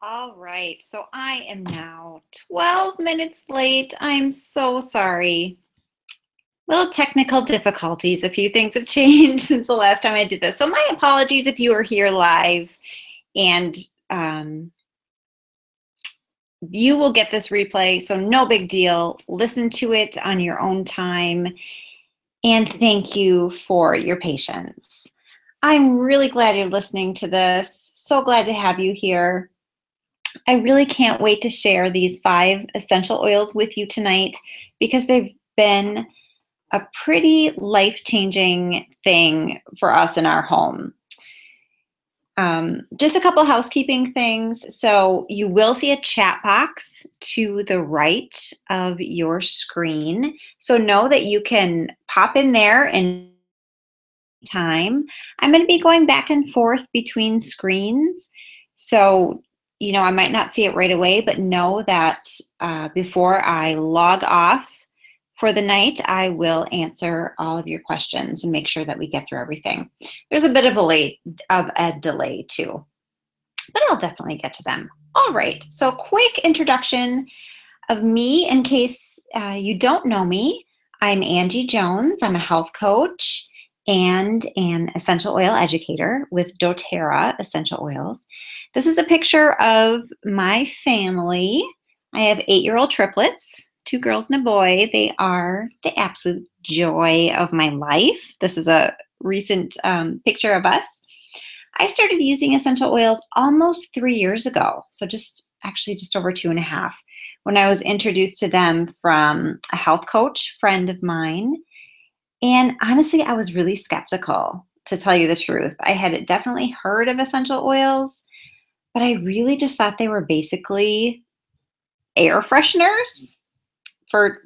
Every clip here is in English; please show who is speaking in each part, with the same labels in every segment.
Speaker 1: All right, so I am now 12 minutes late. I'm so sorry. Little technical difficulties. A few things have changed since the last time I did this. So my apologies if you were here live, and um, you will get this replay, so no big deal. Listen to it on your own time, and thank you for your patience. I'm really glad you're listening to this. So glad to have you here. I really can't wait to share these 5 essential oils with you tonight because they've been a pretty life-changing thing for us in our home. Just a couple housekeeping things. So you will see a chat box to the right of your screen. So know that you can pop in there and time. I'm going to be going back and forth between screens. So, I might not see it right away, but know that before I log off for the night, I will answer all of your questions and make sure that we get through everything. There's a bit of a delay too, but I'll definitely get to them. All right, so quick introduction of me in case you don't know me. I'm Angie Jones. I'm a health coach and an essential oil educator with doTERRA Essential Oils. This is a picture of my family. I have 8-year-old triplets, 2 girls and a boy. They are the absolute joy of my life. This is a recent picture of us. I started using essential oils almost 3 years ago, so just over 2.5, when I was introduced to them from a health coach friend of mine. And honestly, I was really skeptical, to tell you the truth. I had definitely heard of essential oils, but I really just thought they were basically air fresheners, for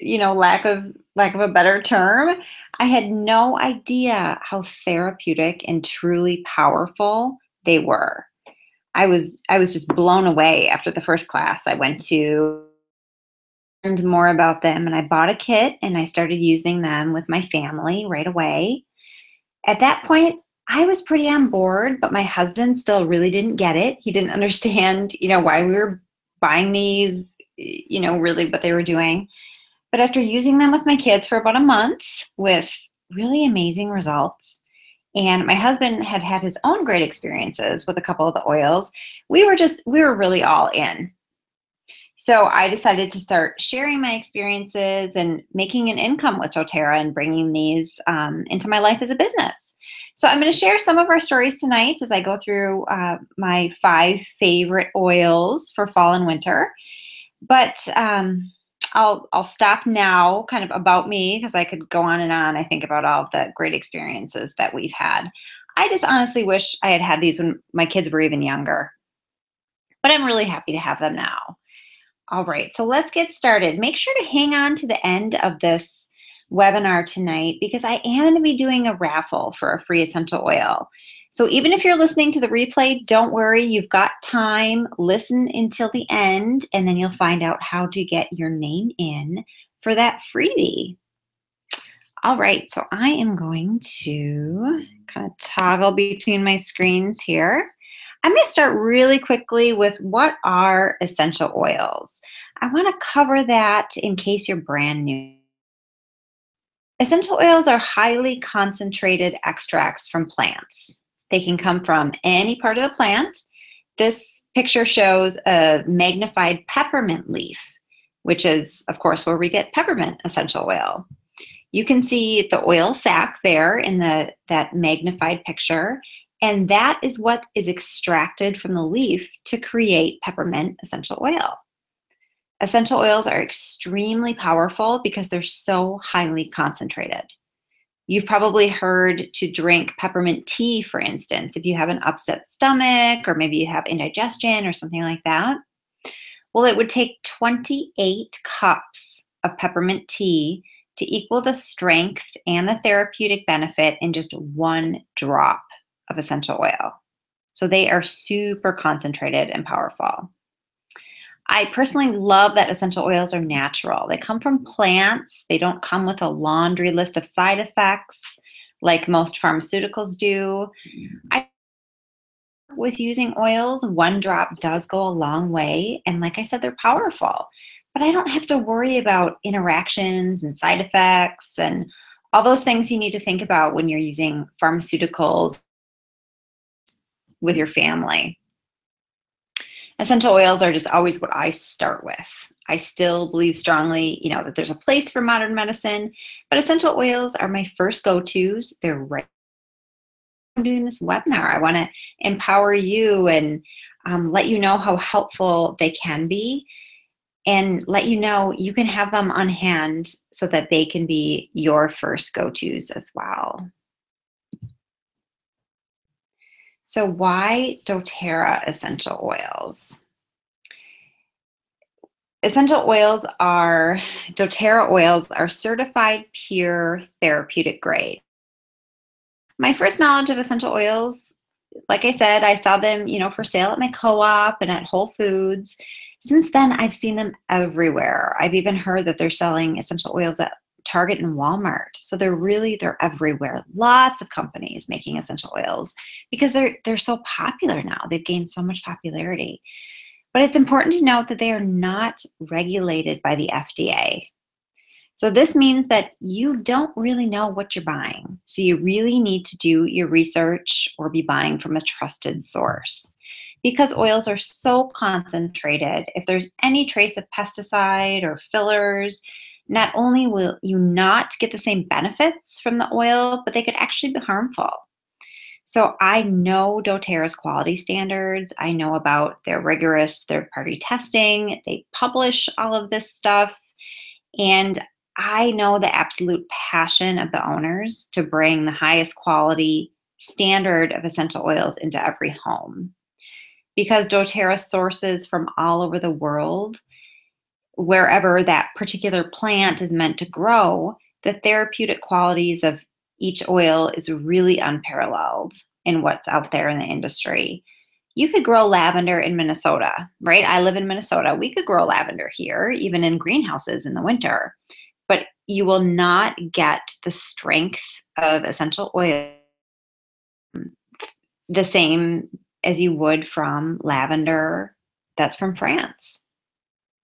Speaker 1: lack of a better term. I had no idea how therapeutic and truly powerful they were. I was just blown away after the first class I went to, learned more about them, and I bought a kit and I started using them with my family right away. At that point, I was pretty on board, but my husband still really didn't get it. He didn't understand, why we were buying these, really what they were doing. But after using them with my kids for about a month with really amazing results, and my husband had had his own great experiences with a couple of the oils, we were really all in. So I decided to start sharing my experiences and making an income with doTERRA and bringing these into my life as a business. So I'm going to share some of our stories tonight as I go through my 5 favorite oils for fall and winter. But I'll stop now, kind of about me, because I could go on and on. I think about all of the great experiences that we've had. I just honestly wish I had had these when my kids were even younger, but I'm really happy to have them now. All right, so let's get started. Make sure to hang on to the end of this webinar tonight because I am going to be doing a raffle for a free essential oil. So even if you're listening to the replay, don't worry, you've got time. Listen until the end, and then you'll find out how to get your name in for that freebie. All right, so I am going to kind of toggle between my screens here. I'm going to start really quickly with what are essential oils. I want to cover that in case you're brand new. Essential oils are highly concentrated extracts from plants. They can come from any part of the plant. This picture shows a magnified peppermint leaf, which is, of course, where we get peppermint essential oil. You can see the oil sac there in that magnified picture, and that is what is extracted from the leaf to create peppermint essential oil. Essential oils are extremely powerful because they're so highly concentrated. You've probably heard to drink peppermint tea, for instance, if you have an upset stomach or maybe you have indigestion or something like that. Well, it would take 28 cups of peppermint tea to equal the strength and the therapeutic benefit in just 1 drop of essential oil. So they are super concentrated and powerful. I personally love that essential oils are natural. They come from plants. They don't come with a laundry list of side effects like most pharmaceuticals do. I with using oils. One drop does go a long way. And like I said, they're powerful. But I don't have to worry about interactions and side effects and all those things you need to think about when you're using pharmaceuticals with your family. Essential oils are just always what I start with. I still believe strongly, that there's a place for modern medicine, but essential oils are my first go-tos. They're right. I'm doing this webinar. I want to empower you and let you know how helpful they can be, and let you know you can have them on hand so that they can be your first go-tos as well. So why doTERRA essential oils? doTERRA oils are certified pure therapeutic grade. My first knowledge of essential oils, like I said, I saw them, for sale at my co-op and at Whole Foods. Since then, I've seen them everywhere. I've even heard that they're selling essential oils at Target and Walmart. So they're everywhere. Lots of companies making essential oils because they're so popular now. They've gained so much popularity. But it's important to note that they are not regulated by the FDA. So this means that you don't really know what you're buying. So you really need to do your research or be buying from a trusted source. Because oils are so concentrated, if there's any trace of pesticide or fillers, not only will you not get the same benefits from the oil, but they could actually be harmful. So I know doTERRA's quality standards. I know about their rigorous third-party testing. They publish all of this stuff. And I know the absolute passion of the owners to bring the highest quality standard of essential oils into every home. Because doTERRA sources from all over the world, wherever that particular plant is meant to grow, the therapeutic qualities of each oil is really unparalleled in what's out there in the industry. You could grow lavender in Minnesota, right? I live in Minnesota. We could grow lavender here, even in greenhouses in the winter, but you will not get the strength of essential oil the same as you would from lavender that's from France.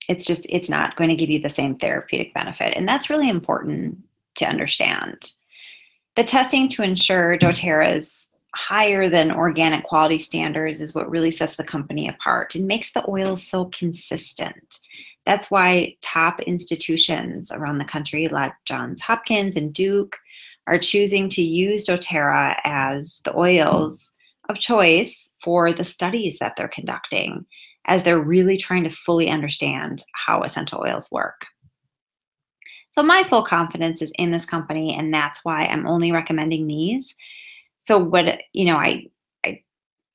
Speaker 1: It's not going to give you the same therapeutic benefit. And that's really important to understand. The testing to ensure doTERRA's higher than organic quality standards is what really sets the company apart and makes the oils so consistent. That's why top institutions around the country like Johns Hopkins and Duke are choosing to use doTERRA as the oils of choice for the studies that they're conducting, as they're really trying to fully understand how essential oils work. So my full confidence is in this company, and that's why I'm only recommending these. So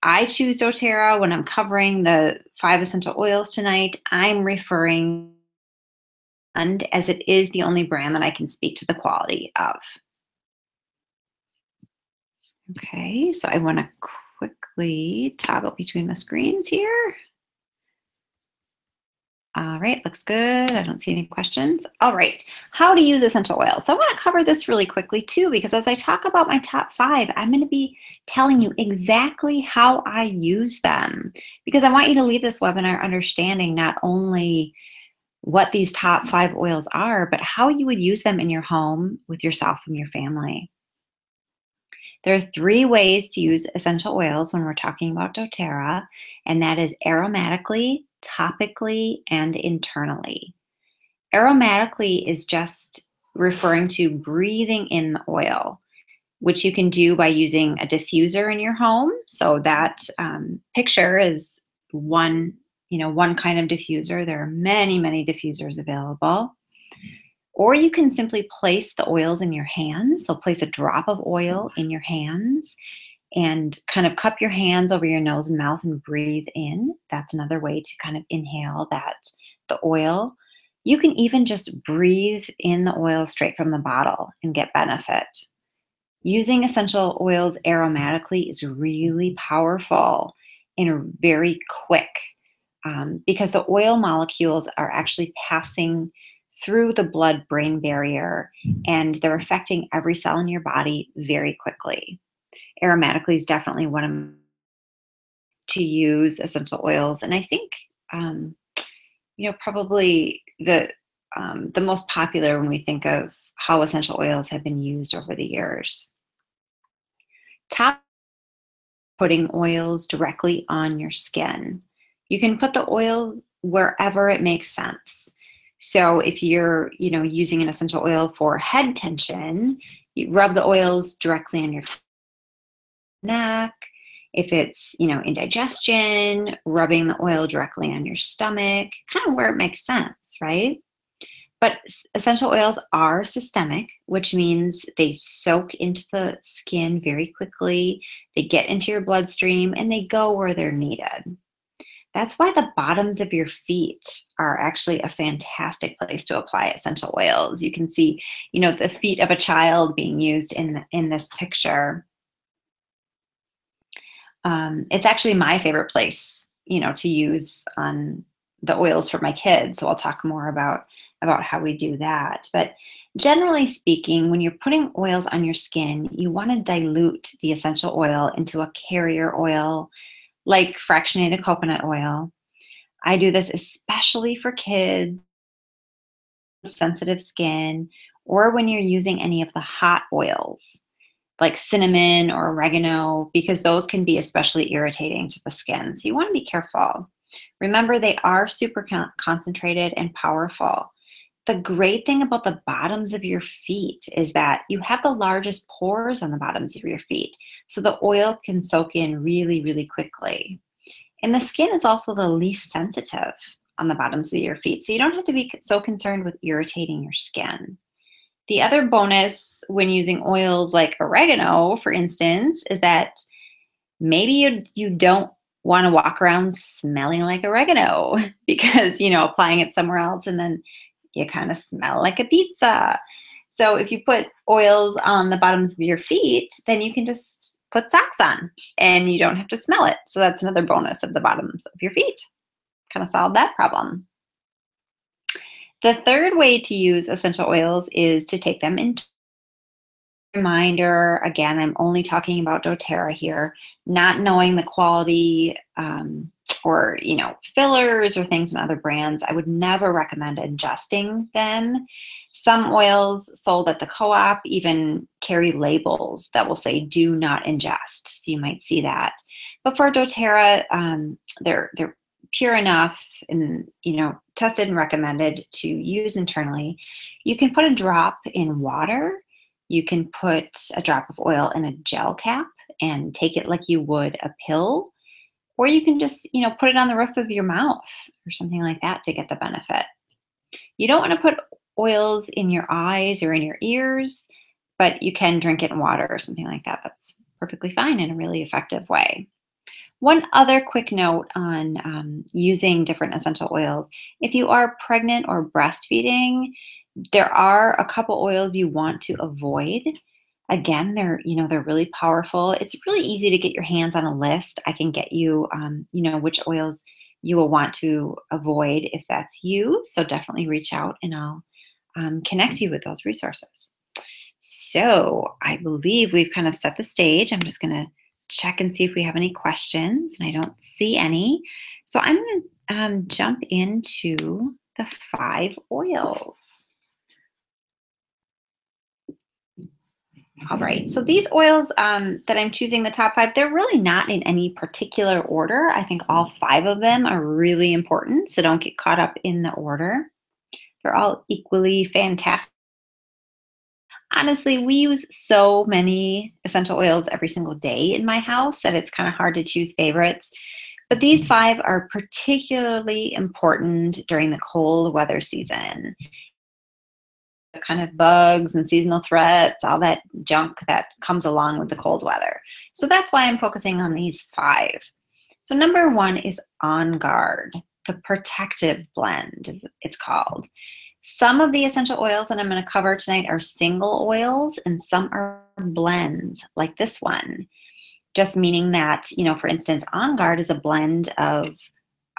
Speaker 1: I choose doTERRA when I'm covering the 5 essential oils tonight. I'm referring, and as it is the only brand that I can speak to the quality of. Okay, so I want to quickly toggle between my screens here. All right, looks good. I don't see any questions. All right, how to use essential oils. So I want to cover this really quickly too, because as I talk about my top 5, I'm going to be telling you exactly how I use them, because I want you to leave this webinar understanding not only what these top 5 oils are, but how you would use them in your home with yourself and your family. There are 3 ways to use essential oils when we're talking about doTERRA, and that is aromatically, topically, and internally. Aromatically is just referring to breathing in the oil, which you can do by using a diffuser in your home. So that picture is one kind of diffuser. There are many, many diffusers available. Or you can simply place the oils in your hands. So place a drop of oil in your hands and kind of cup your hands over your nose and mouth and breathe in. That's another way to kind of inhale the oil. You can even just breathe in the oil straight from the bottle and get benefit. Using essential oils aromatically is really powerful and very quick because the oil molecules are actually passing through the blood-brain barrier, and they're affecting every cell in your body very quickly. Aromatically is definitely one of my to use essential oils, and I think um, probably the most popular when we think of how essential oils have been used over the years. Top putting oils directly on your skin. You can put the oil wherever it makes sense. So if you're, using an essential oil for head tension, you rub the oils directly on your neck. If it's, indigestion, rubbing the oil directly on your stomach, kind of where it makes sense, right? But essential oils are systemic, which means they soak into the skin very quickly, they get into your bloodstream, and they go where they're needed. That's why the bottoms of your feet are actually a fantastic place to apply essential oils. You can see, the feet of a child being used in this picture. It's actually my favorite place, to use on the oils for my kids. So I'll talk more about how we do that. But generally speaking, when you're putting oils on your skin, you want to dilute the essential oil into a carrier oil, like fractionated coconut oil. I do this especially for kids with sensitive skin, or when you're using any of the hot oils like cinnamon or oregano, because those can be especially irritating to the skin. So you want to be careful. Remember, they are super concentrated and powerful. The great thing about the bottoms of your feet is that you have the largest pores on the bottoms of your feet. So the oil can soak in really, really quickly. And the skin is also the least sensitive on the bottoms of your feet. So you don't have to be so concerned with irritating your skin. The other bonus when using oils like oregano, for instance, is that maybe you don't want to walk around smelling like oregano because, applying it somewhere else and then you kind of smell like a pizza. So if you put oils on the bottoms of your feet, then you can just put socks on and you don't have to smell it. So that's another bonus of the bottoms of your feet. Kind of solve that problem. The third way to use essential oils is to take them into reminder. Again, I'm only talking about doTERRA here. Not knowing the quality or fillers or things in other brands, I would never recommend ingesting them. Some oils sold at the co-op even carry labels that will say do not ingest, so you might see that. But for doTERRA, they're pure enough and tested and recommended to use internally. You can put a drop in water. You can put a drop of oil in a gel cap and take it like you would a pill, or you can just put it on the roof of your mouth or something like that to get the benefit. You don't want to put oils in your eyes or in your ears, but you can drink it in water or something like that. That's perfectly fine in a really effective way. One other quick note on using different essential oils. If you are pregnant or breastfeeding, there are a couple oils you want to avoid. Again, they're really powerful. It's really easy to get your hands on a list. I can get you, which oils you will want to avoid if that's you. So definitely reach out and I'll connect you with those resources. So I believe we've kind of set the stage. I'm just going to check and see if we have any questions, and I don't see any. So I'm going to jump into the 5 oils. All right, so these oils that I'm choosing, the top 5, they're really not in any particular order. I think all 5 of them are really important, so don't get caught up in the order. They're all equally fantastic. Honestly, we use so many essential oils every single day in my house that it's kind of hard to choose favorites. But these 5 are particularly important during the cold weather season. The kind of bugs and seasonal threats, all that junk that comes along with the cold weather. So that's why I'm focusing on these 5. So number 1 is OnGuard, the protective blend, it's called. Some of the essential oils that I'm going to cover tonight are single oils and some are blends like this one. Just meaning that, for instance, OnGuard is a blend of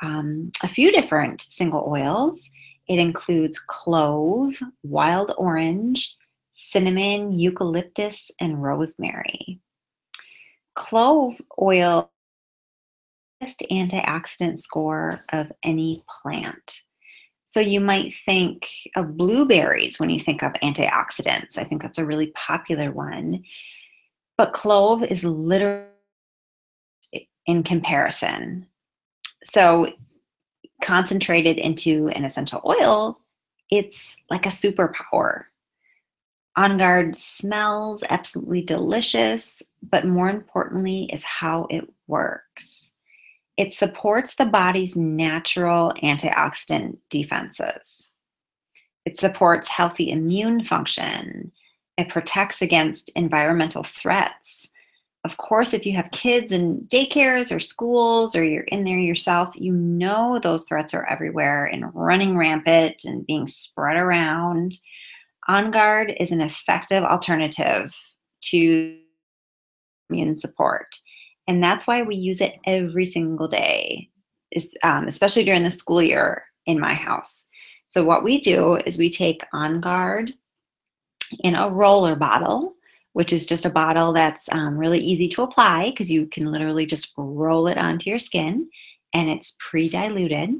Speaker 1: a few different single oils. It includes clove, wild orange, cinnamon, eucalyptus, and rosemary. Clove oil antioxidant score of any plant. So you might think of blueberries when you think of antioxidants. I think that's a really popular one. But clove is literally in comparison. So concentrated into an essential oil, it's like a superpower. OnGuard smells absolutely delicious, but more importantly is how it works. It supports the body's natural antioxidant defenses. It supports healthy immune function. It protects against environmental threats. Of course, if you have kids in daycares or schools or you're in there yourself, you know those threats are everywhere and running rampant and being spread around. OnGuard is an effective alternative to immune support. And that's why we use it every single day, especially during the school year in my house. So what we do is we take OnGuard in a roller bottle, which is just a bottle that's really easy to apply because you can literally just roll it onto your skin and it's pre-diluted.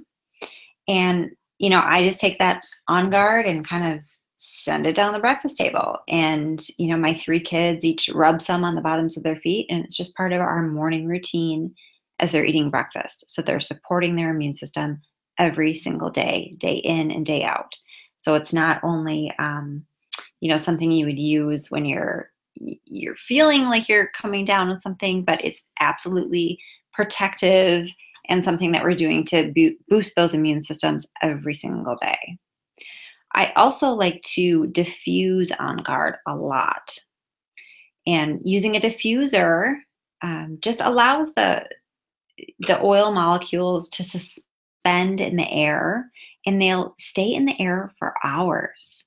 Speaker 1: And, I just take that OnGuard and kind of send it down the breakfast table. And, my 3 kids each rub some on the bottoms of their feet. And it's just part of our morning routine as they're eating breakfast. So they're supporting their immune system every single day, day in and day out. So it's not only, something you would use when you're feeling like you're coming down with something, but it's absolutely protective and something that we're doing to boost those immune systems every single day. I also like to diffuse OnGuard a lot. And using a diffuser just allows the oil molecules to suspend in the air, and they'll stay in the air for hours.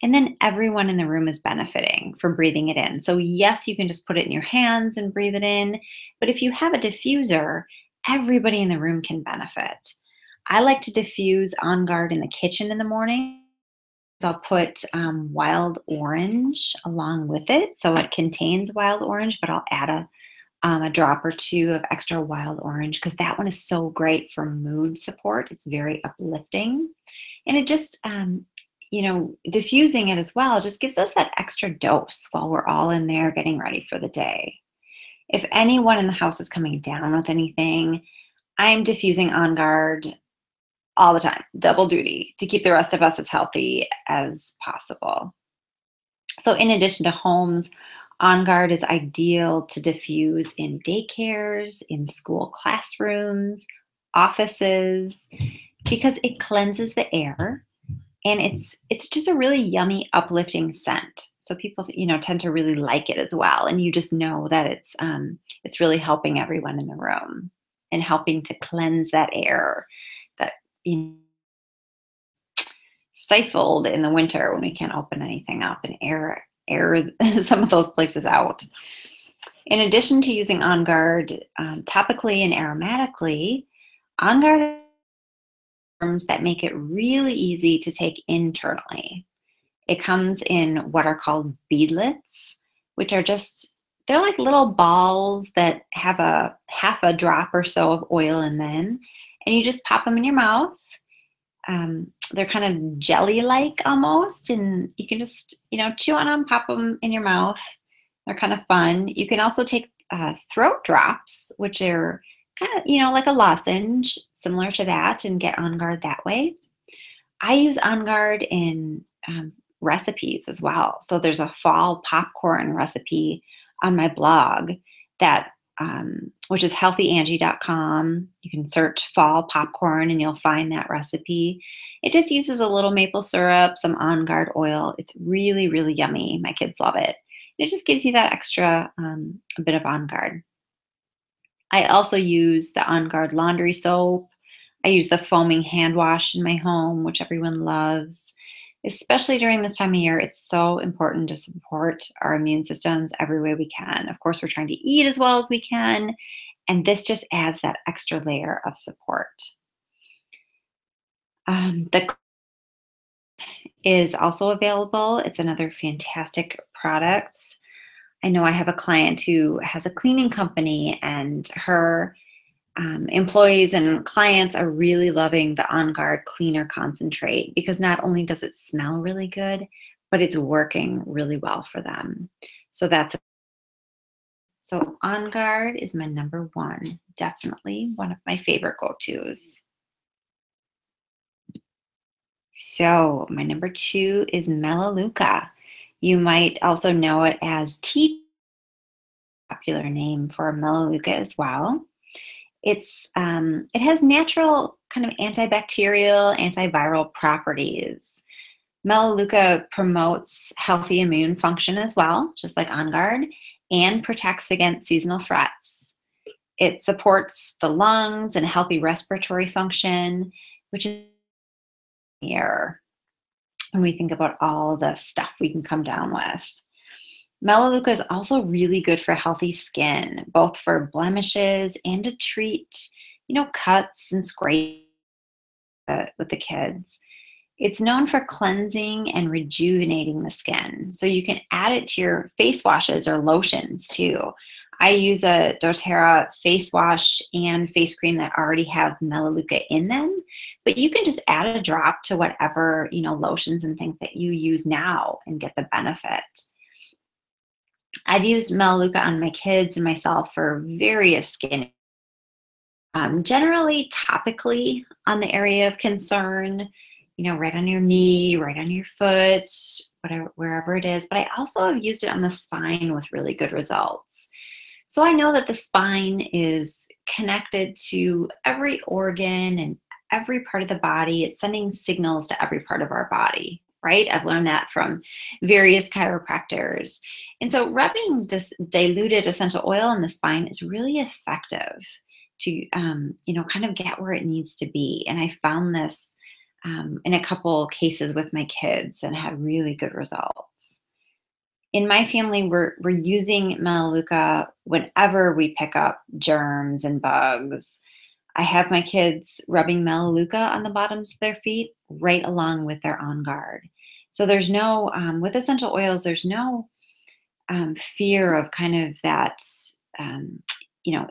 Speaker 1: And then everyone in the room is benefiting from breathing it in. So yes, you can just put it in your hands and breathe it in. But if you have a diffuser, everybody in the room can benefit. I like to diffuse OnGuard in the kitchen in the morning. I'll put wild orange along with it. So it contains wild orange, but I'll add a drop or 2 of extra wild orange because that one is so great for mood support. It's very uplifting. And it just, diffusing it as well just gives us that extra dose while we're all in there getting ready for the day. If anyone in the house is coming down with anything, I'm diffusing OnGuard all the time, double duty, to keep the rest of us as healthy as possible. So in addition to homes, OnGuard is ideal to diffuse in daycares, in school classrooms, offices, because it cleanses the air. And it's just a really yummy, uplifting scent. So people, tend to really like it as well. And you just know that it's really helping everyone in the room and helping to cleanse that air that stifled in the winter when we can't open anything up and air some of those places out. In addition to using OnGuard topically and aromatically, OnGuard that make it really easy to take internally. It comes in what are called beadlets, which are they're like little balls that have a half a drop or so of oil in them, and you just pop them in your mouth. They're kind of jelly-like almost, and you can just, chew on them, pop them in your mouth. They're kind of fun. You can also take throat drops, which are kind of, like a lozenge, similar to that, and get OnGuard that way. I use OnGuard in recipes as well. So there's a fall popcorn recipe on my blog that which is healthyangie.com. You can search fall popcorn and you'll find that recipe. It just uses a little maple syrup, some OnGuard oil. It's really, really yummy. My kids love it. It just gives you that extra a bit of OnGuard. I also use the OnGuard laundry soap. I use the foaming hand wash in my home, which everyone loves. Especially during this time of year, it's so important to support our immune systems every way we can. Of course, we're trying to eat as well as we can, and this just adds that extra layer of support. The is also available. It's another fantastic product. I know I have a client who has a cleaning company, and her Employees and clients are really loving the OnGuard Cleaner Concentrate because not only does it smell really good, but it's working really well for them. So so OnGuard is my number one, definitely one of my favorite go-tos. So my number two is Melaleuca. You might also know it as tea, popular name for Melaleuca as well. It has natural kind of antibacterial, antiviral properties. Melaleuca promotes healthy immune function as well, just like OnGuard, and protects against seasonal threats. It supports the lungs and healthy respiratory function, which is here when we think about all the stuff we can come down with. Melaleuca is also really good for healthy skin, both for blemishes and to treat, cuts and scrapes with the kids. It's known for cleansing and rejuvenating the skin. So you can add it to your face washes or lotions too. I use a doTERRA face wash and face cream that already have Melaleuca in them, but you can just add a drop to whatever, lotions and things that you use now and get the benefit. I've used Melaleuca on my kids and myself for various skin, generally topically on the area of concern, right on your knee, right on your foot, whatever, wherever it is. But I also have used it on the spine with really good results. So I know that the spine is connected to every organ and every part of the body. It's sending signals to every part of our body, right? I've learned that from various chiropractors. And so rubbing this diluted essential oil on the spine is really effective to, kind of get where it needs to be. And I found this in a couple cases with my kids and had really good results. In my family, we're using Melaleuca whenever we pick up germs and bugs. I have my kids rubbing Melaleuca on the bottoms of their feet right along with their OnGuard. So there's no, with essential oils, there's no fear of kind of that,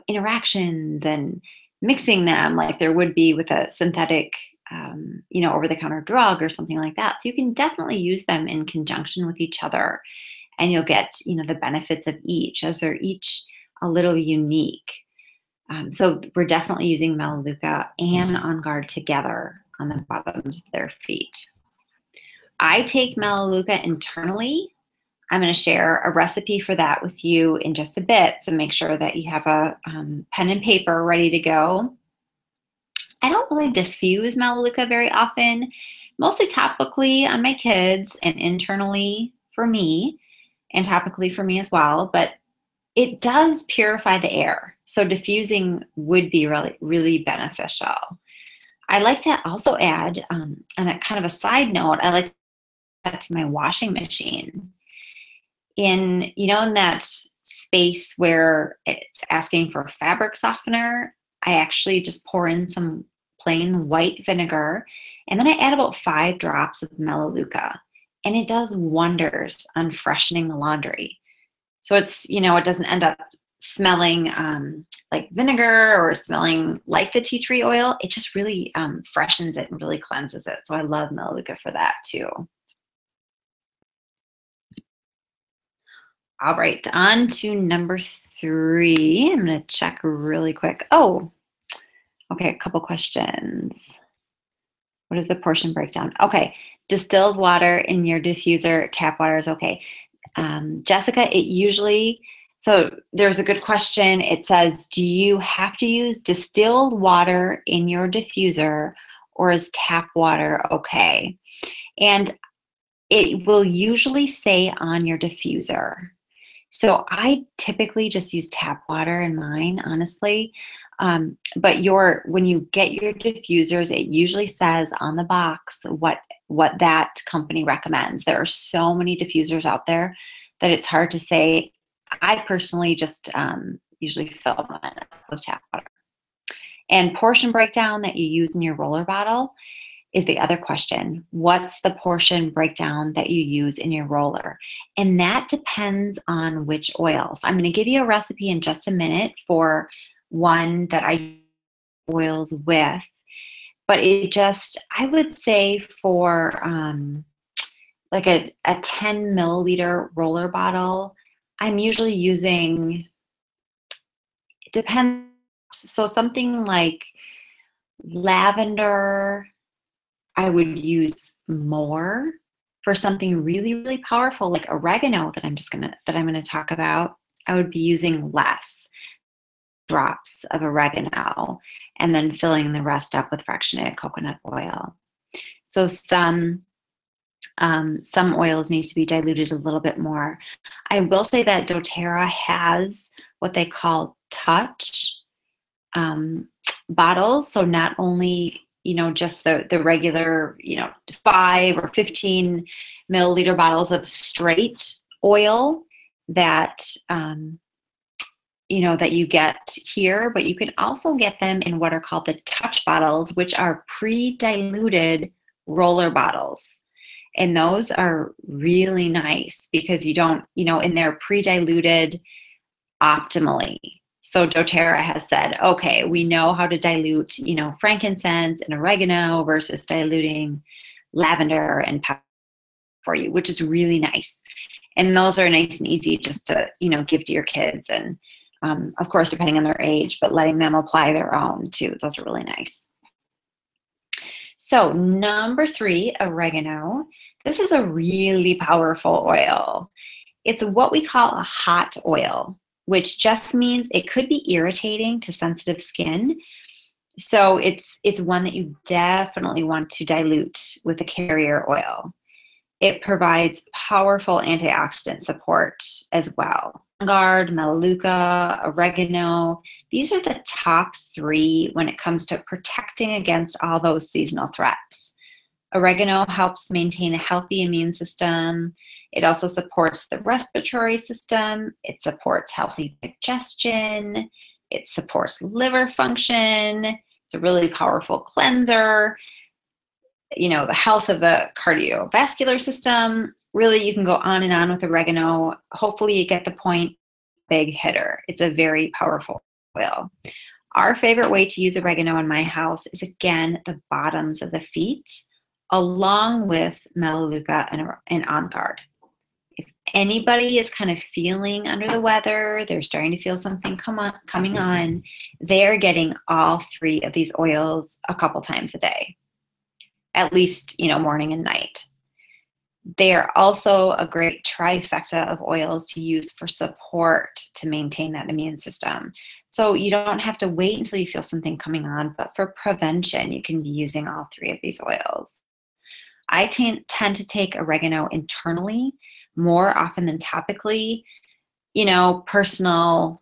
Speaker 1: interactions and mixing them like there would be with a synthetic, over-the-counter drug or something like that. So you can definitely use them in conjunction with each other, and you'll get, the benefits of each as they're each a little unique. So we're definitely using Melaleuca and OnGuard together on the bottoms of their feet. I take Melaleuca internally. I'm going to share a recipe for that with you in just a bit. So make sure that you have a pen and paper ready to go. I don't really diffuse Melaleuca very often, mostly topically on my kids and internally for me, and topically for me as well. But it does purify the air. So diffusing would be really, really beneficial. I like to also add, on a kind of a side note, I like to add that to my washing machine. In that space where it's asking for fabric softener, I actually just pour in some plain white vinegar, and then I add about 5 drops of Melaleuca, and it does wonders on freshening the laundry. So it doesn't end up smelling like vinegar or smelling like the tea tree oil. It just really freshens it and really cleanses it. So I love Melaleuca for that too. All right, on to number 3. I'm going to check really quick. Oh, okay, a couple questions. What is the portion breakdown? Okay, distilled water in your diffuser, tap water is okay. Jessica, so there's a good question. It says, do you have to use distilled water in your diffuser, or is tap water okay? And it will usually say on your diffuser. So I typically just use tap water in mine, honestly. But when you get your diffusers, it usually says on the box what that company recommends. There are so many diffusers out there that it's hard to say. I personally just usually fill mine up with tap water. And portion breakdown that you use in your roller bottle is the other question. What's the portion breakdown that you use in your roller? And that depends on which oil. So I'm going to give you a recipe in just a minute for one that I oils with, but it just, I would say for like a 10 milliliter roller bottle, I'm usually using, it depends. So something like lavender, I would use more. For something really, really powerful like oregano that I'm gonna talk about, I would be using less drops of oregano and then filling the rest up with fractionated coconut oil. So some oils need to be diluted a little bit more. I will say that doTERRA has what they call touch bottles. So not only, just the regular, 5 or 15 milliliter bottles of straight oil that, that you get here, but you can also get them in what are called the touch bottles, which are pre-diluted roller bottles. And those are really nice because you don't, and they're pre-diluted optimally. So doTERRA has said, okay, we know how to dilute, frankincense and oregano versus diluting lavender and pepper for you, which is really nice. And those are nice and easy just to, give to your kids. And of course, depending on their age, but letting them apply their own too. Those are really nice. So number 3, oregano. This is a really powerful oil. It's what we call a hot oil, which just means it could be irritating to sensitive skin. So it's one that you definitely want to dilute with a carrier oil. It provides powerful antioxidant support as well. OnGuard, Melaleuca, Oregano, these are the top 3 when it comes to protecting against all those seasonal threats. Oregano helps maintain a healthy immune system. It also supports the respiratory system. It supports healthy digestion. It supports liver function. It's a really powerful cleanser. The health of the cardiovascular system. Really, you can go on and on with oregano. Hopefully you get the point. Big hitter. It's a very powerful oil. Our favorite way to use oregano in my house is, again, the bottoms of the feet, along with Melaleuca and OnGuard. If anybody is kind of feeling under the weather, they're starting to feel something coming on, they're getting all 3 of these oils a couple times a day, at least, morning and night. They are also a great trifecta of oils to use for support to maintain that immune system. So you don't have to wait until you feel something coming on, but for prevention, you can be using all 3 of these oils. I tend to take oregano internally more often than topically. Personal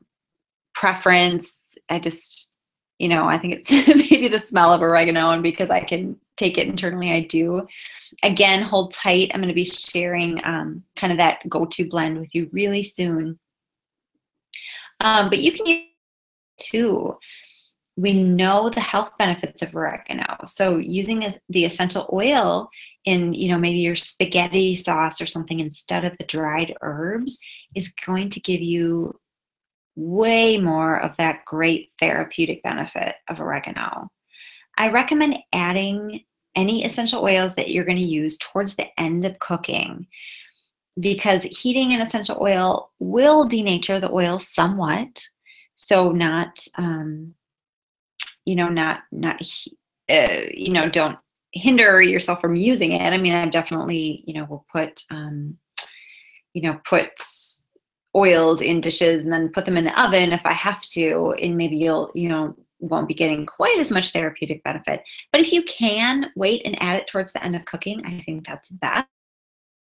Speaker 1: preference. I just, I think it's maybe the smell of oregano, and because I can take it internally, I do. Again, hold tight. I'm going to be sharing kind of that go-to blend with you really soon. But you can use it too. We know the health benefits of oregano. So using the essential oil in, maybe your spaghetti sauce or something instead of the dried herbs is going to give you way more of that great therapeutic benefit of oregano. I recommend adding any essential oils that you're going to use towards the end of cooking, because heating an essential oil will denature the oil somewhat. So don't hinder yourself from using it. I mean, I definitely, will put oils in dishes and then put them in the oven if I have to, and maybe you'll, won't be getting quite as much therapeutic benefit. But if you can wait and add it towards the end of cooking, I think that's best.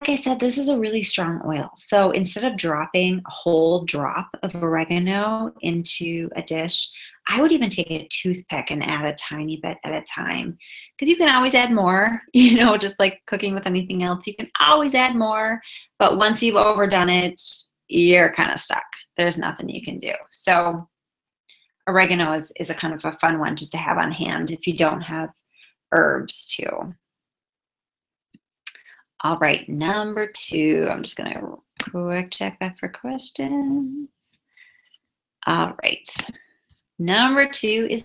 Speaker 1: Like I said, this is a really strong oil. So instead of dropping a whole drop of oregano into a dish, I would even take a toothpick and add a tiny bit at a time, because you can always add more, just like cooking with anything else, you can always add more. But once you've overdone it, you're kind of stuck. There's nothing you can do. So oregano is a kind of a fun one just to have on hand if you don't have herbs too. All right, number 2, I'm just going to quick check that for questions. All right, number 2 is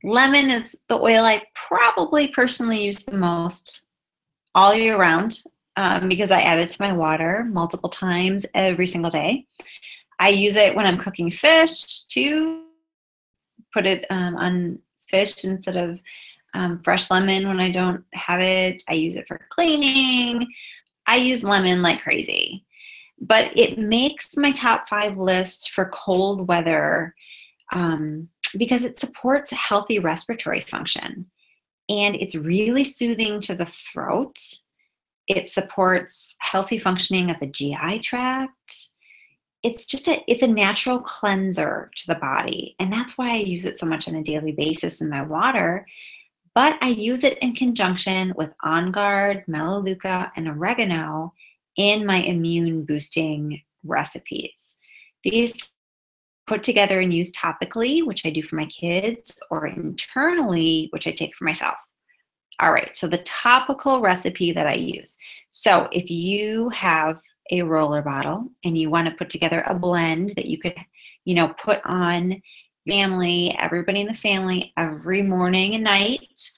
Speaker 1: Lemon is the oil I probably personally use the most all year round because I add it to my water multiple times every single day. I use it when I'm cooking fish too. Put it on fish instead of fresh lemon when I don't have it. I use it for cleaning. I use lemon like crazy. But it makes my top 5 list for cold weather because it supports healthy respiratory function. And it's really soothing to the throat. It supports healthy functioning of the GI tract. It's a natural cleanser to the body. And that's why I use it so much on a daily basis in my water. But I use it in conjunction with OnGuard, Melaleuca, and Oregano in my immune boosting recipes. These put together and used topically, which I do for my kids, or internally, which I take for myself. All right, so the topical recipe that I use. So if you have a roller bottle and you want to put together a blend that you could, put on family, everybody in the family every morning and night,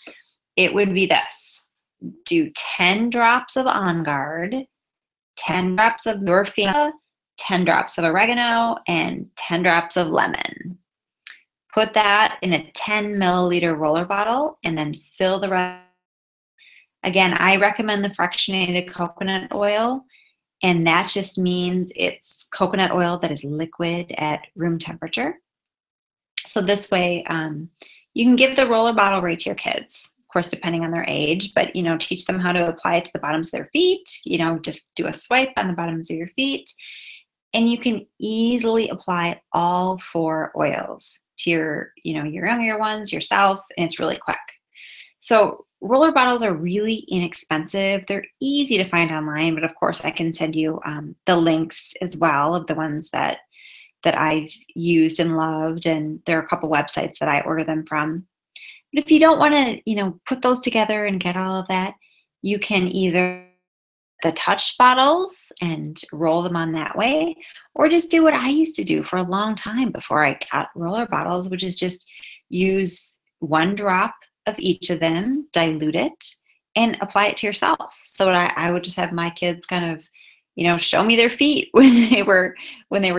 Speaker 1: it would be this. Do 10 drops of OnGuard, 10 drops of your favorite, 10 drops of oregano, and 10 drops of lemon. Put that in a 10 milliliter roller bottle and then fill the rest. Again, I recommend the fractionated coconut oil, and that just means it's coconut oil that is liquid at room temperature. So this way, you can give the roller bottle right to your kids, of course, depending on their age, but, teach them how to apply it to the bottoms of their feet, just do a swipe on the bottoms of your feet, and you can easily apply all 4 oils to your younger ones, yourself, and it's really quick. So roller bottles are really inexpensive. They're easy to find online, but of course I can send you the links as well of the ones that I've used and loved, and there are a couple websites that I order them from. But if you don't want to, put those together and get all of that, you can either the touch bottles and roll them on that way, or just do what I used to do for a long time before I got roller bottles, which is just use 1 drop of each of them, dilute it, and apply it to yourself. So I would just have my kids kind of, show me their feet when they were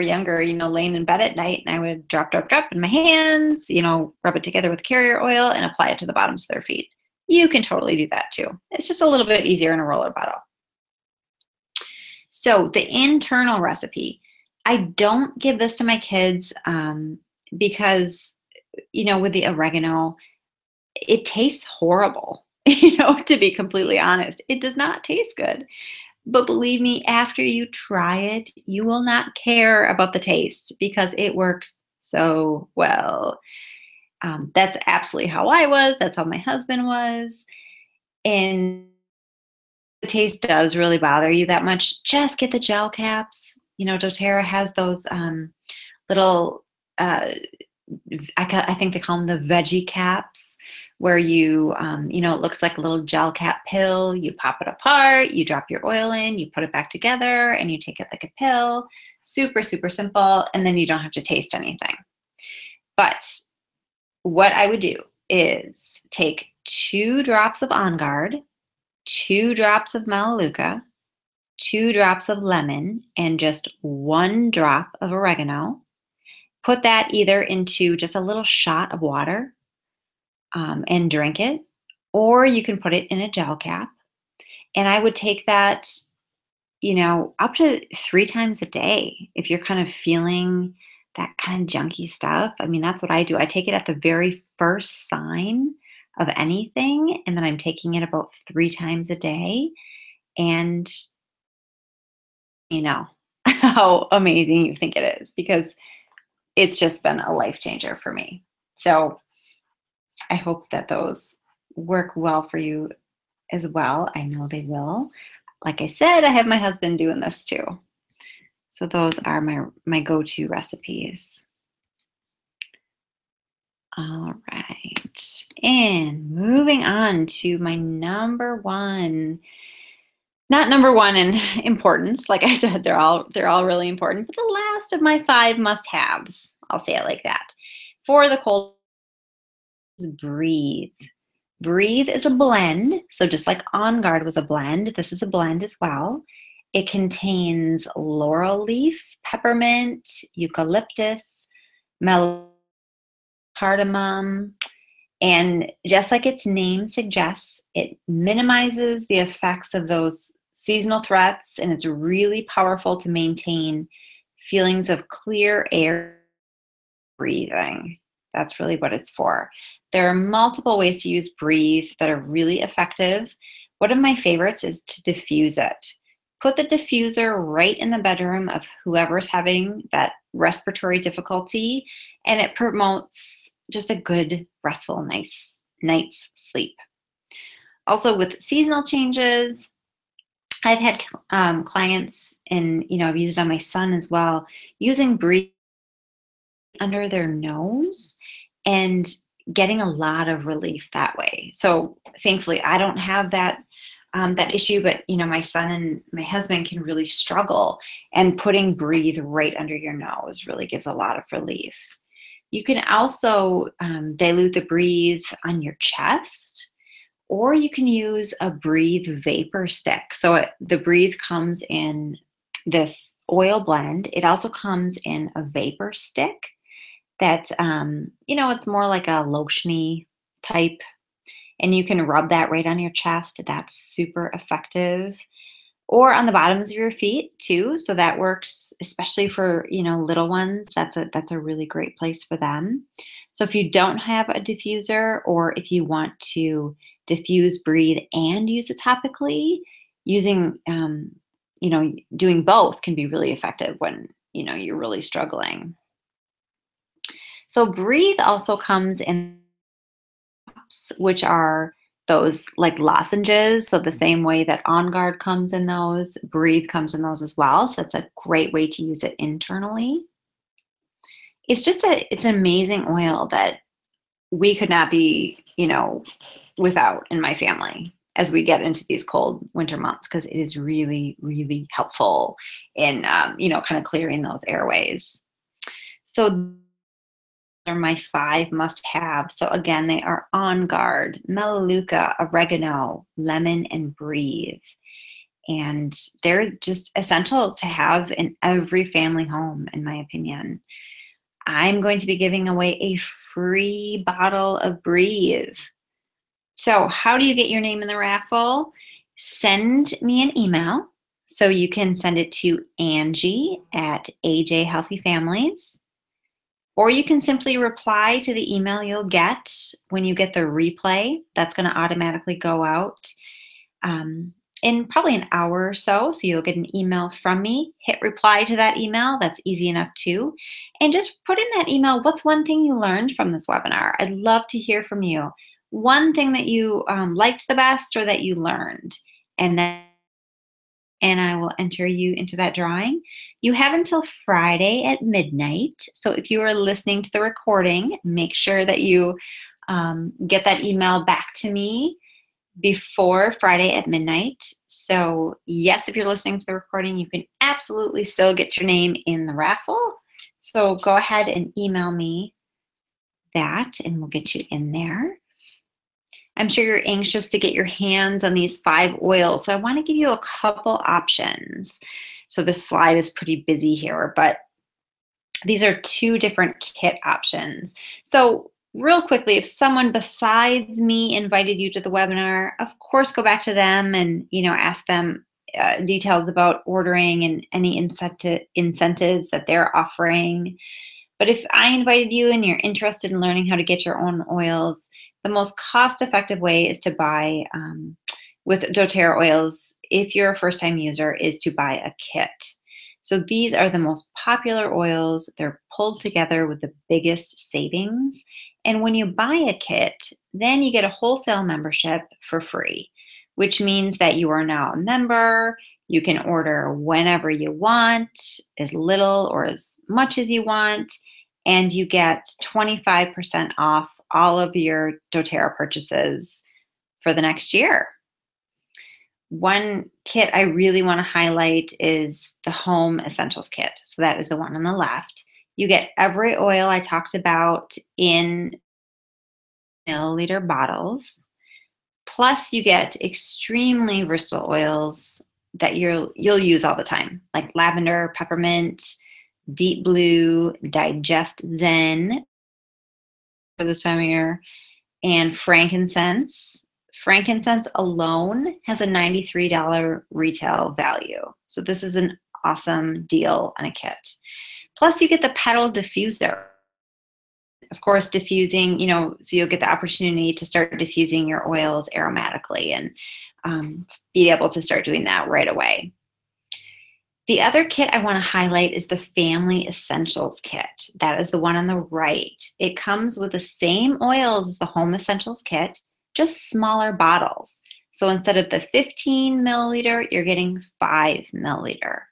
Speaker 1: younger, laying in bed at night, and I would drop in my hands, rub it together with carrier oil and apply it to the bottoms of their feet. You can totally do that too. It's just a little bit easier in a roller bottle. So the internal recipe, I don't give this to my kids because, with the oregano, it tastes horrible, to be completely honest. It does not taste good. But believe me, after you try it, you will not care about the taste because it works so well. That's absolutely how I was. That's how my husband was. And the taste does really bother you that much, just get the gel caps. doTERRA has those little, I think they call them the veggie caps, where you, it looks like a little gel cap pill. You pop it apart, you drop your oil in, you put it back together, and you take it like a pill. Super, super simple, and then you don't have to taste anything. But what I would do is take 2 drops of OnGuard, 2 drops of Melaleuca, 2 drops of lemon, and just 1 drop of oregano. Put that either into just a little shot of water and drink it, or you can put it in a gel cap. And I would take that, up to 3 times a day if you're kind of feeling that kind of junky stuff. I mean, that's what I do. I take it at the very first sign of anything, and then I'm taking it about 3 times a day. And how amazing you think it is, because it's just been a life changer for me. So I hope that those work well for you as well. I know they will. Like I said, I have my husband doing this too. So those are my go-to recipes. All right. And moving on to my number 1. Not number 1 in importance. Like I said, they're all really important, but the last of my 5 must-haves. I'll say it like that. For the cold is breathe. Breathe is a blend. So just like OnGuard was a blend, this is a blend as well. It contains laurel leaf, peppermint, eucalyptus, cardamom, and just like its name suggests, it minimizes the effects of those seasonal threats, and it's really powerful to maintain feelings of clear air breathing. That's really what it's for. There are multiple ways to use breathe that are really effective. One of my favorites is to diffuse it. Put the diffuser right in the bedroom of whoever's having that respiratory difficulty, and it promotes just a good, restful, nice night's sleep. Also, with seasonal changes, I've had clients, and I've used it on my son as well, using breathe under their nose and getting a lot of relief that way. So thankfully, I don't have that issue, but my son and my husband can really struggle, and putting breathe right under your nose really gives a lot of relief. You can also dilute the breathe on your chest, or you can use a breathe vapor stick. So the breathe comes in this oil blend. It also comes in a vapor stick that it's more like a lotiony type, and you can rub that right on your chest. That's super effective. Or on the bottoms of your feet too, so that works especially for little ones. That's a really great place for them. So if you don't have a diffuser, or if you want to diffuse, breathe, and use it topically, using doing both can be really effective when you're really struggling. So breathe also comes in drops, which are those like lozenges. So the same way that OnGuard comes in those, breathe comes in those as well. So that's a great way to use it internally. It's an amazing oil that we could not be, without in my family as we get into these cold winter months, because it is really, really helpful in, kind of clearing those airways. So are my 5 must-have. So again, they are OnGuard, Melaleuca, Oregano, Lemon, and Breathe. And they're just essential to have in every family home, in my opinion. I'm going to be giving away a free bottle of Breathe. So how do you get your name in the raffle? Send me an email. So you can send it to Angie at AJ Healthy Families. Or you can simply reply to the email you'll get when you get the replay. That's going to automatically go out in probably an hour or so. So you'll get an email from me. Hit reply to that email. That's easy enough too. And just put in that email, what's one thing you learned from this webinar? I'd love to hear from you. One thing that you liked the best, or that you learned. And I will enter you into that drawing. You have until Friday at midnight. So if you are listening to the recording, make sure that you get that email back to me before Friday at midnight. So yes, if you're listening to the recording, you can absolutely still get your name in the raffle. So go ahead and email me that, and we'll get you in there. I'm sure you're anxious to get your hands on these 5 oils. So I want to give you a couple options. So this slide is pretty busy here, but these are 2 different kit options. So real quickly, if someone besides me invited you to the webinar, of course, go back to them and ask them details about ordering and any incentives that they're offering. But if I invited you and you're interested in learning how to get your own oils, the most cost-effective way is to buy with doTERRA oils, if you're a first-time user, is to buy a kit. So these are the most popular oils. They're pulled together with the biggest savings. And when you buy a kit, then you get a wholesale membership for free, which means that you are now a member. You can order whenever you want, as little or as much as you want, and you get 25% off all of your doTERRA purchases for the next year. One kit I really want to highlight is the Home Essentials Kit. So that is the one on the left. You get every oil I talked about in milliliter bottles. Plus, you get extremely versatile oils that you'll use all the time, like lavender, peppermint, deep blue, digest zen for this time of year, and frankincense. Frankincense alone has a $93 retail value. So this is an awesome deal on a kit. Plus, you get the petal diffuser. Of course, diffusing, so you'll get the opportunity to start diffusing your oils aromatically and be able to start doing that right away. The other kit I want to highlight is the Family Essentials kit. That is the one on the right. It comes with the same oils as the Home Essentials kit, just smaller bottles. So instead of the 15 milliliter, you're getting 5 milliliter.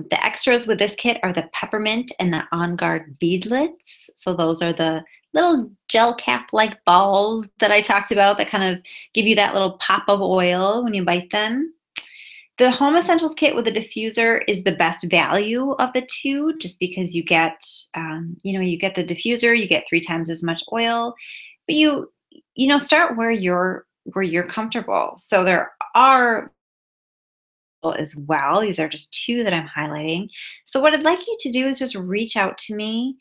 Speaker 1: The extras with this kit are the peppermint and the OnGuard beadlets. So those are the little gel cap-like balls that I talked about that kind of give you that little pop of oil when you bite them. The Home Essentials kit with the diffuser is the best value of the two, just because you get, you get the diffuser, you get 3 times as much oil, but you start where you're comfortable. So there are as well. These are just 2 that I'm highlighting. So what I'd like you to do is just reach out to me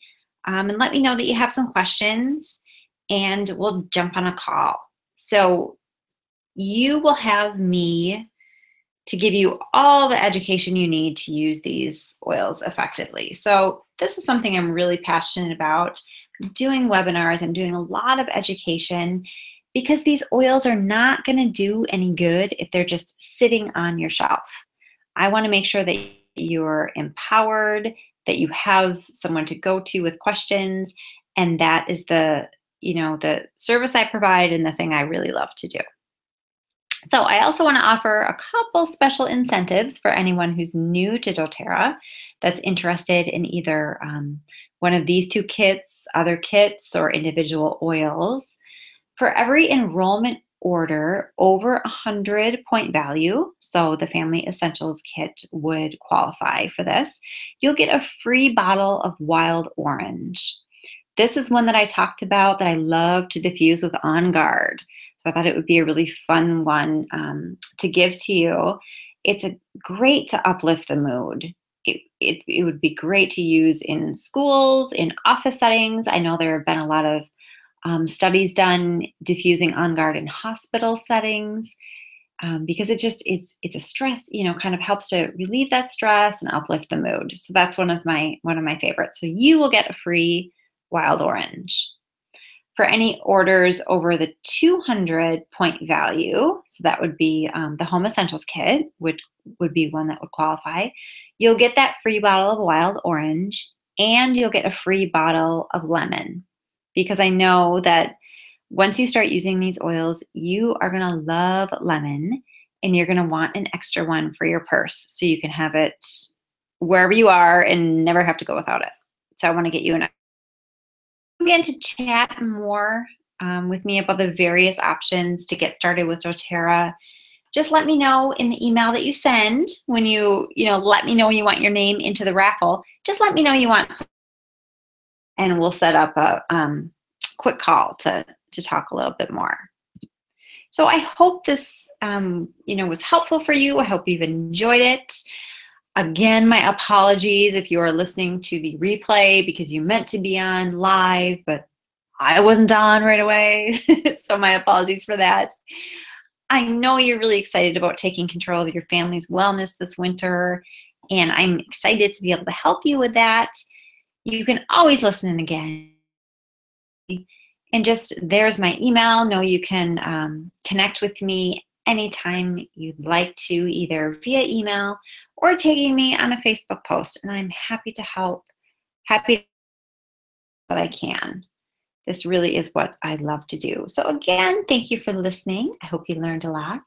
Speaker 1: and let me know that you have some questions, and we'll jump on a call. So you will have me to give you all the education you need to use these oils effectively. So this is something I'm really passionate about. I'm doing webinars, I'm doing a lot of education, because these oils are not going to do any good if they're just sitting on your shelf. I want to make sure that you're empowered, that you have someone to go to with questions, and that is the service I provide and the thing I really love to do. So I also want to offer a couple special incentives for anyone who's new to doTERRA that's interested in either one of these 2 kits, other kits, or individual oils. For every enrollment order over 100 point value, so the Family Essentials kit would qualify for this, you'll get a free bottle of wild orange. This is one that I talked about that I love to diffuse with OnGuard. So I thought it would be a really fun one to give to you. It's great to uplift the mood. It would be great to use in schools, in office settings. I know there have been a lot of studies done diffusing OnGuard in hospital settings because it's a stress, kind of helps to relieve that stress and uplift the mood. So that's one of my favorites. So you will get a free wild orange. For any orders over the 200 point value, so that would be the Home Essentials kit would be one that would qualify. You'll get that free bottle of wild orange, and you'll get a free bottle of lemon, because I know that once you start using these oils, you are going to love lemon, and you're going to want an extra one for your purse so you can have it wherever you are and never have to go without it. So I want to get you an again to chat more with me about the various options to get started with doTERRA. Just let me know in the email that you send when you let me know you want your name into the raffle. Just let me know you want some, and we'll set up a quick call to talk a little bit more. So I hope this was helpful for you. I hope you've enjoyed it. Again, my apologies if you are listening to the replay because you meant to be on live, but I wasn't on right away. So my apologies for that. I know you're really excited about taking control of your family's wellness this winter, and I'm excited to be able to help you with that. You can always listen in again. And there's my email. Know you can connect with me anytime you'd like to, either via email or tagging me on a Facebook post, and I'm happy to help, happy that I can. This really is what I love to do. So again, thank you for listening. I hope you learned a lot,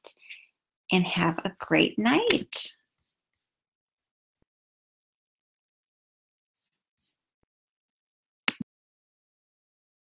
Speaker 1: and have a great night.